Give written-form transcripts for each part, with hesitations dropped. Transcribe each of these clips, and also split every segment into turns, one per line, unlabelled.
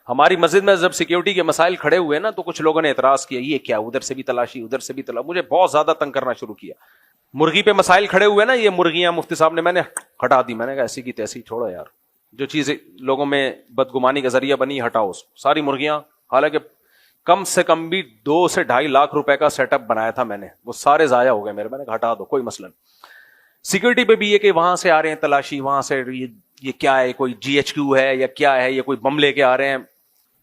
ہماری مسجد میں جب سیکیورٹی کے مسائل کھڑے ہوئے نا تو کچھ لوگوں نے اعتراض کیا یہ کیا ادھر سے بھی تلاشی ادھر سے بھی تلاشی, مجھے بہت زیادہ تنگ کرنا شروع کیا. مرغی پہ مسائل کھڑے ہوئے نا, یہ مرغیاں مفتی صاحب نے, میں نے ہٹا دی. میں نے کہا ایسی کی تیسی چھوڑو یار, جو چیز لوگوں میں بدگمانی کا ذریعہ بنی ہٹاؤ اس کو. ساری مرغیاں, حالانکہ کم سے کم بھی 2 سے 2.5 لاکھ روپے کا سیٹ اپ بنایا تھا میں نے, وہ سارے ضائع ہو گئے میرے. میں نے کہا ہٹا دو, کوئی مسئلہ نہیں. سیکورٹی پہ بھی یہ کہ وہاں سے آ رہے ہیں تلاشی, وہاں سے یہ کیا ہے, کوئی GHQ ہے یا کیا ہے, یہ کوئی بم لے کے آ رہے ہیں.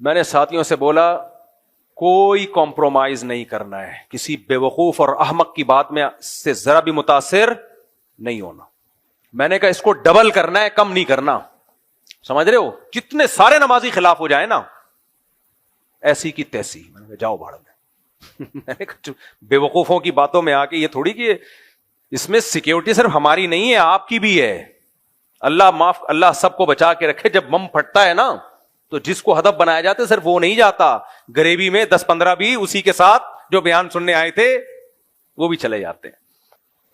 میں نے ساتھیوں سے بولا کوئی کمپرومائز نہیں کرنا ہے, کسی بے وقوف اور احمق کی بات میں سے ذرا بھی متاثر نہیں ہونا. میں نے کہا اس کو ڈبل کرنا ہے, کم نہیں کرنا. سمجھ رہے ہو, کتنے سارے نمازی خلاف ہو جائے نا, ایسی کی تیسی. میں نے کہا جاؤ بھاڑ میں. میں نے کہا بے وقوفوں کی باتوں میں آ کے یہ تھوڑی کہ اس میں سیکیورٹی صرف ہماری نہیں ہے, آپ کی بھی ہے. اللہ سب کو بچا کے رکھے. جب بم پھٹتا ہے نا تو جس کو ہدف بنایا جاتا ہے صرف وہ نہیں جاتا, غریبی میں 10-15 بھی اسی کے ساتھ جو بیان سننے آئے تھے وہ بھی چلے جاتے ہیں.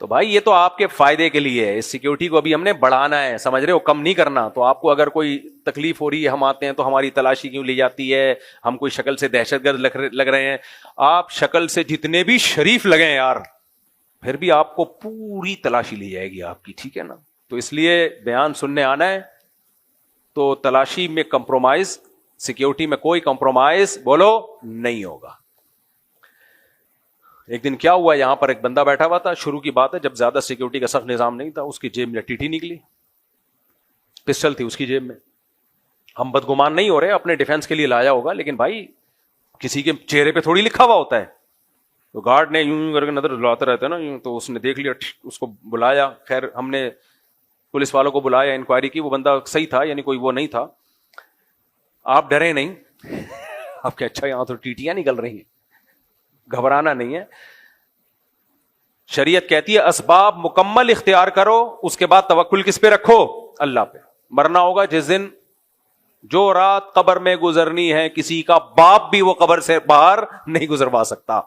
تو بھائی یہ تو آپ کے فائدے کے لیے ہے, اس سیکیورٹی کو ابھی ہم نے بڑھانا ہے, سمجھ رہے ہو, کم نہیں کرنا. تو آپ کو اگر کوئی تکلیف ہو رہی ہے, ہم آتے ہیں تو ہماری تلاشی کیوں لی جاتی ہے, ہم کوئی شکل سے دہشت گرد لگ رہے ہیں. آپ شکل سے جتنے بھی شریف لگے یار, پھر بھی آپ کو پوری تلاشی لی جائے گی آپ کی, ٹھیک ہے نا. تو اس لیے بیان سننے آنا ہے تو تلاشی میں کمپرومائز, سیکیورٹی میں کوئی کمپرومائز بولو نہیں ہوگا. ایک دن کیا ہوا, یہاں پر ایک بندہ بیٹھا ہوا تھا, شروع کی بات ہے جب زیادہ سیکیورٹی کا سخت نظام نہیں تھا, اس کی جیب میں ٹیٹی نکلی, پسٹل تھی اس کی جیب میں. ہم بدگمان نہیں ہو رہے, اپنے ڈیفenس کے لیے لایا ہوگا, لیکن بھائی کسی کے چہرے پہ تھوڑی لکھا ہوا ہوتا ہے. تو گارڈ نے یوں کر کے نظر لاتے رہتے نا, تو اس نے دیکھ لیا, اس کو بلایا. خیر ہم نے پولیس والوں کو بلایا, انکوائری کی, وہ بندہ صحیح تھا, یعنی کوئی وہ نہیں تھا. آپ ڈرے نہیں, آپ کہ اچھا یہاں تو ٹیٹیاں نکل رہی ہیں, گھبرانا نہیں ہے. شریعت کہتی ہے اسباب مکمل اختیار کرو, اس کے بعد توکل کس پہ رکھو, اللہ پہ. مرنا ہوگا جس دن, جو رات قبر میں گزرنی ہے, کسی کا باپ بھی وہ قبر سے باہر نہیں گزروا سکتا,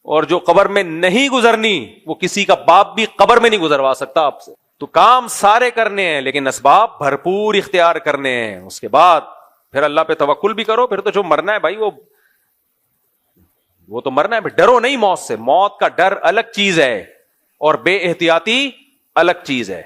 اور جو قبر میں نہیں گزرنی وہ کسی کا باپ بھی قبر میں نہیں گزروا سکتا آپ سے. تو کام سارے کرنے ہیں لیکن اسباب بھرپور اختیار کرنے ہیں. اس کے بعد پھر اللہ پہ توکل بھی کرو. پھر تو جو مرنا ہے بھائی وہ تو مرنا ہے, ڈرو نہیں موت سے. موت کا ڈر الگ چیز ہے اور بے احتیاطی الگ چیز ہے.